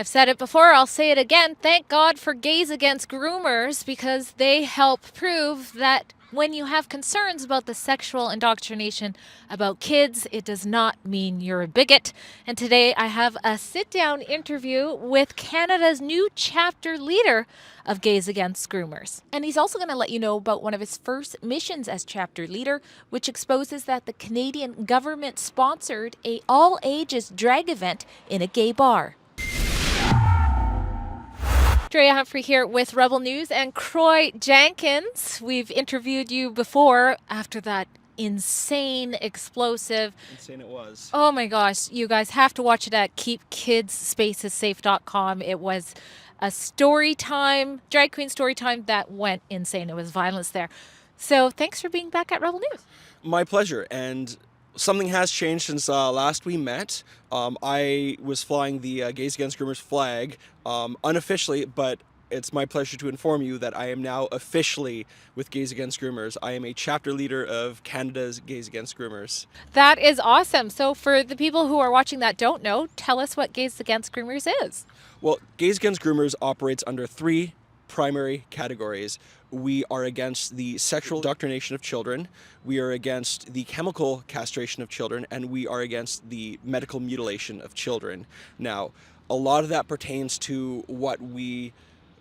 I've said it before, I'll say it again. Thank God for Gays Against Groomers because they help prove that when you have concerns about the sexual indoctrination about kids, it does not mean you're a bigot. And today I have a sit down interview with Canada's new chapter leader of Gays Against Groomers. And he's also going to let you know about one of his first missions as chapter leader, which exposes that the Canadian government sponsored a all ages drag event in a gay bar. Andrea Humphrey here with Rebel News and Croy Jenkins. We've interviewed you before after that insane, explosive. Insane it was. Oh my gosh, you guys have to watch it at keepkidsspacessafe.com. It was a story time, drag queen story time that went insane. It was violence there. So thanks for being back at Rebel News. My pleasure. And something has changed since last we met. I was flying the Gays Against Groomers flag unofficially, but it's my pleasure to inform you that I am now officially with Gays Against Groomers. I am a chapter leader of Canada's Gays Against Groomers. That is awesome. So for the people who are watching that don't know, tell us what Gays Against Groomers is. Well, Gays Against Groomers operates under three primary categories. We are against the sexual indoctrination of children, we are against the chemical castration of children, and we are against the medical mutilation of children. Now, a lot of that pertains to what we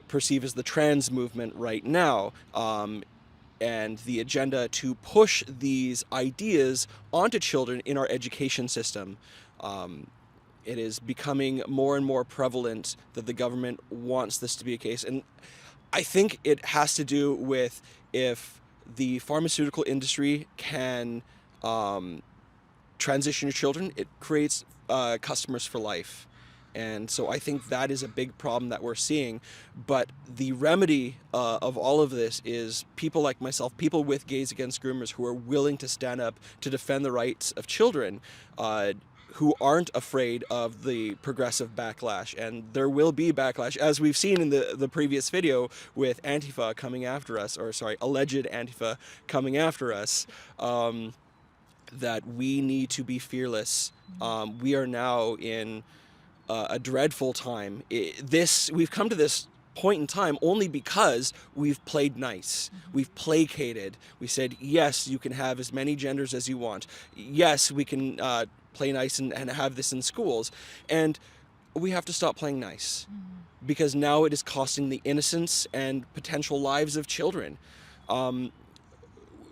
perceive as the trans movement right now, and the agenda to push these ideas onto children in our education system. It is becoming more and more prevalent that the government wants this to be a case. And I think it has to do with if the pharmaceutical industry can transition your children, it creates customers for life. And so I think that is a big problem that we're seeing. But the remedy of all of this is people like myself, people with Gays Against Groomers who are willing to stand up to defend the rights of children, who aren't afraid of the progressive backlash. And there will be backlash, as we've seen in the previous video with Antifa coming after us, or sorry, alleged Antifa coming after us, that we need to be fearless. We are now in a dreadful time. We've come to this point in time only because we've played nice. We've placated. We said, yes, you can have as many genders as you want. Yes, we can play nice and have this in schools. And we have to stop playing nice because now it is costing the innocence and potential lives of children.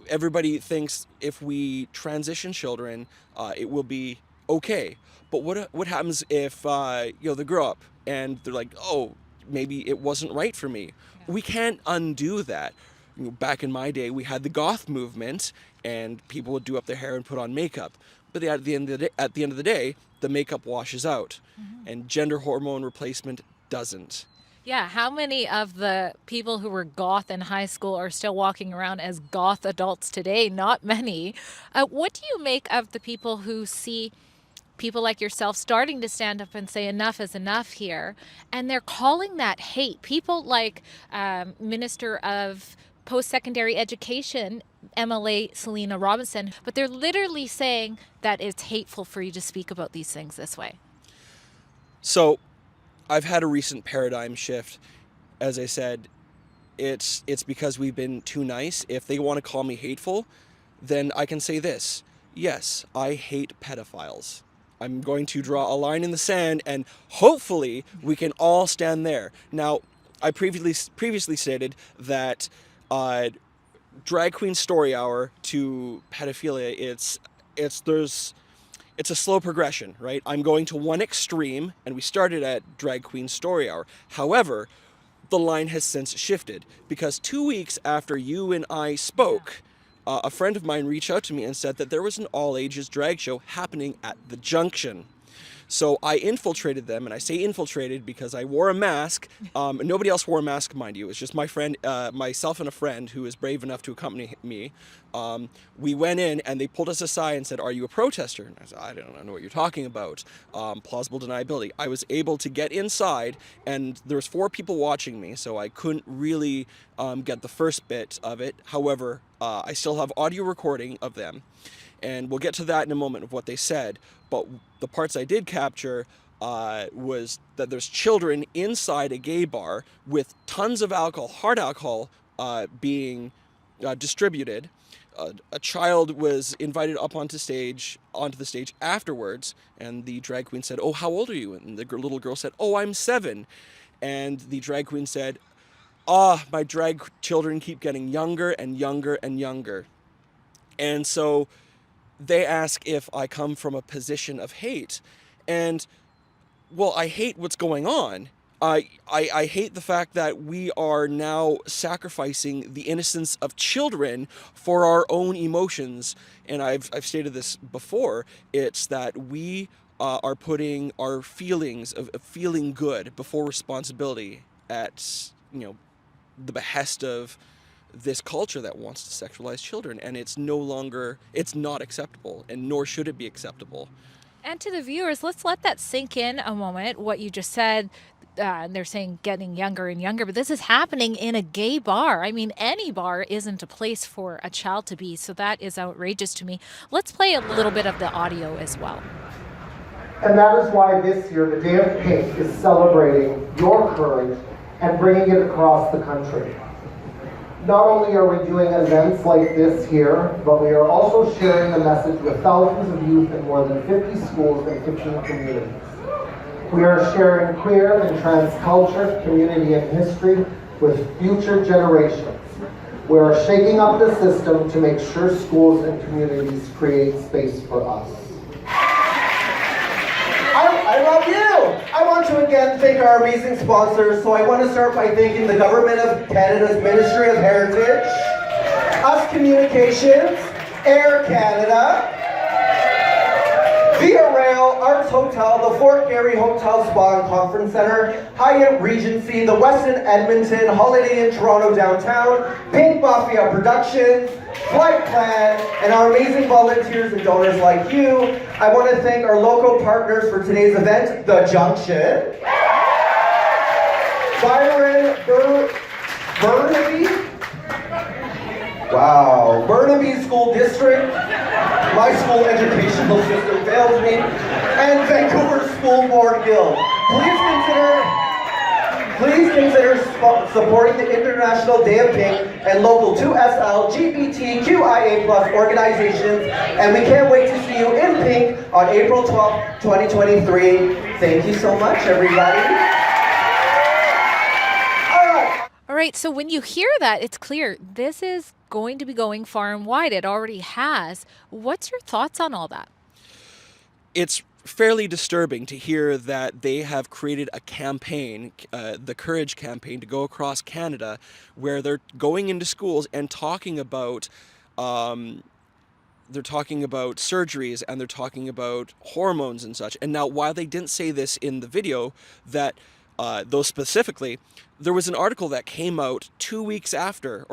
Everybody thinks if we transition children, it will be okay. But what happens if they grow up and they're like, oh, maybe it wasn't right for me? Yeah. We can't undo that. Back in my day, we had the goth movement, and people would do up their hair and put on makeup. But at the end of the day, the makeup washes out, and gender hormone replacement doesn't. Yeah, how many of the people who were goth in high school are still walking around as goth adults today? Not many. What do you make of the people who see people like yourself starting to stand up and say enough is enough here, and they're calling that hate? People like Minister of Post-Secondary Education, MLA Selena Robinson, but they're literally saying that it's hateful for you to speak about these things this way. So I've had a recent paradigm shift. As I said, it's because we've been too nice. If they want to call me hateful, then I can say this: yes, I hate pedophiles. I'm going to draw a line in the sand, and hopefully we can all stand there. Now, I previously stated that drag queen story hour to pedophilia, it's a slow progression, right? I'm going to one extreme, and we started at drag queen story hour. However, the line has since shifted, because 2 weeks after you and I spoke, a friend of mine reached out to me and said that there was an all-ages drag show happening at the Junction. So I infiltrated them, and I say infiltrated because I wore a mask. Nobody else wore a mask, mind you. It was just my friend, myself and a friend who was brave enough to accompany me. We went in, and they pulled us aside and said, "Are you a protester?" And I said, "I don't know what you're talking about." Plausible deniability. I was able to get inside, and there was 4 people watching me, so I couldn't really get the first bit of it. However, I still have audio recording of them. And we'll get to that in a moment of what they said. But the parts I did capture, was that there's children inside a gay bar with tons of alcohol, hard alcohol, being distributed. A child was invited up onto the stage afterwards, and the drag queen said, "Oh, how old are you?" And the little girl said, "Oh, I'm 7." And the drag queen said, my drag children keep getting younger and younger and younger. And so they ask if I come from a position of hate. And, well, I hate what's going on. I hate the fact that we are now sacrificing the innocence of children for our own emotions. And I've stated this before. It's that we are putting our feelings of feeling good before responsibility at, the behest of this culture that wants to sexualize children. And it's not acceptable, and nor should it be acceptable. And to the viewers, let's let that sink in a moment, what you just said. They're saying getting younger and younger, but this is happening in a gay bar. I mean, any bar isn't a place for a child to be, so that is outrageous to me. Let's play a little bit of the audio as well. And that is why this year the Day of Pink is celebrating your courage and bringing it across the country. Not only are we doing events like this here, but we are also sharing the message with thousands of youth in more than 50 schools and 15 communities. We are sharing queer and trans culture, community, and history with future generations. We are shaking up the system to make sure schools and communities create space for us. I love you! I want to again thank our amazing sponsors, so I want to start by thanking the Government of Canada's Ministry of Heritage, Us Communications, Air Canada, Via Rail, Arts Hotel, the Fort Garry Hotel Spa and Conference Center, Hyatt Regency, the Westin Edmonton, Holiday Inn Toronto Downtown, Pink Mafia Productions, Flight Plan, and our amazing volunteers and donors like you. I want to thank our local partners for today's event, The Junction, Byron Burnaby, Burnaby School District, my school educational system fails me, and Vancouver School Board Guild. Please consider supporting the International Day of Pink and local 2SL LGBTQIA+ organizations, and we can't wait to see you in pink on April 12th, 2023. Thank you so much, everybody. All right, so when you hear that, it's clear this is going to be going far and wide. It already has. What's your thoughts on all that? It's fairly disturbing to hear that they have created a campaign, the Courage campaign, to go across Canada, where they're going into schools and talking about surgeries, and they're talking about hormones and such. And now, while they didn't say this in the video, that though specifically, there was an article that came out a week after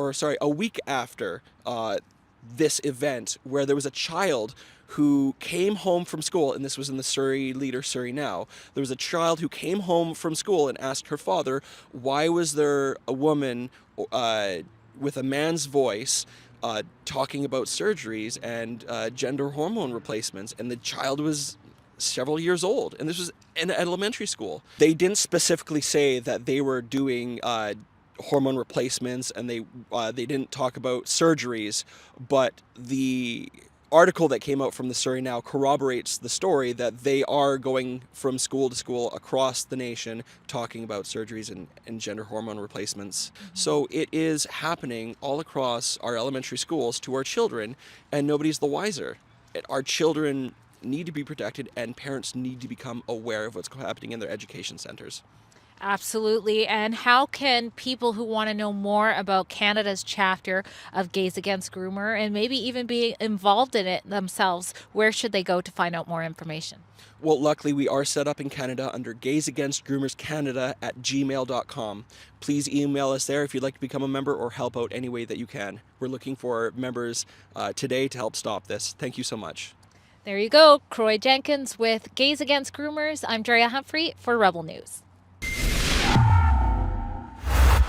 this event, where there was a child who came home from school, and this was in the Surrey Leader, Surrey Now. There was a child who came home from school and asked her father, why was there a woman with a man's voice talking about surgeries and gender hormone replacements? And the child was several years old, and this was in elementary school. They didn't specifically say that they were doing hormone replacements, and they didn't talk about surgeries, but the article that came out from the Surrey Now corroborates the story that they are going from school to school across the nation talking about surgeries and gender hormone replacements. So it is happening all across our elementary schools to our children, and nobody's the wiser. Our children need to be protected, and parents need to become aware of what's happening in their education centers. Absolutely. And how can people who want to know more about Canada's chapter of Gays Against Groomer, and maybe even be involved in it themselves, where should they go to find out more information? Well, luckily we are set up in Canada under Gays Against Groomers Canada at gmail.com. Please email us there if you'd like to become a member or help out any way that you can. We're looking for members today to help stop this. Thank you so much. There you go. Croy Jenkins with Gays Against Groomers. I'm Andrea Humphrey for Rebel News.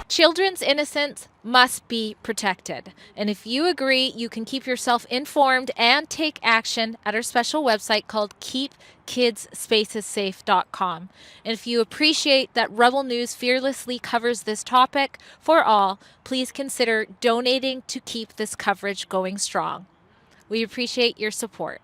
Children's innocence must be protected. And if you agree, you can keep yourself informed and take action at our special website called keepkidsspacessafe.com. And if you appreciate that Rebel News fearlessly covers this topic for all, please consider donating to keep this coverage going strong. We appreciate your support.